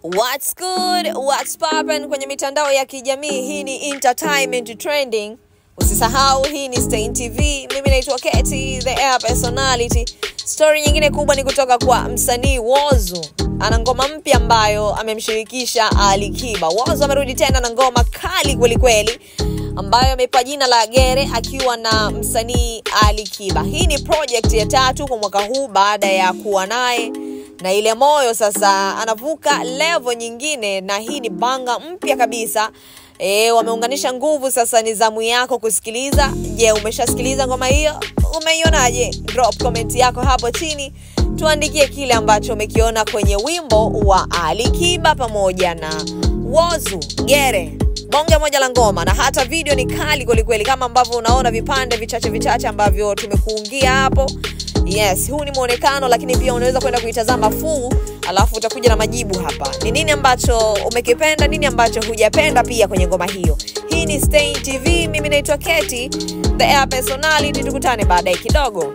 What's good? What's poppin' kwenye mitandao ya kijamii? Hii ni Entertainment Trending. Usisahau hii ni Stain TV. Mimi naitwa Katie, the air personality. Story nyingine kubwa ni kutoka kwa msanii Whozu. Ana ngoma mpya ambayo amemshirikisha Ali Kiba. Whozu amerudi tena na ngoma kali kweli kweli ambayo ameipa jina la Gere akiwa na msanii Ali Kiba. Hii ni project ya 3 kwa mwaka huu baada ya kuwa naye na ile moyo sasa anavuka level nyingine, na hii ni banga mpya kabisa. Wameunganisha nguvu, sasa ni zamu yako kusikiliza. Je, umeshasikiliza ngoma hiyo? Umeionaje? Drop comment yako hapo chini. Tuandikie kile ambacho umekiona kwenye wimbo wa Ali Kiba pamoja na Whozu Gere. Bonge moja la ngoma, na hata video ni kali kweli kweli kama ambavyo unaona vipande vichache ambavyo tumekuungia hapo. Yes, huu ni muonekano, lakini pia unaweza kwenda kuitazama full, alafu utakuja na majibu hapa. Ni nini ambacho umekipenda, nini ambacho hujapenda pia kwenye ngoma hiyo. Hii ni Stain TV, mimi naitwa Katie, the air personality. Tukutane baadaye kidogo.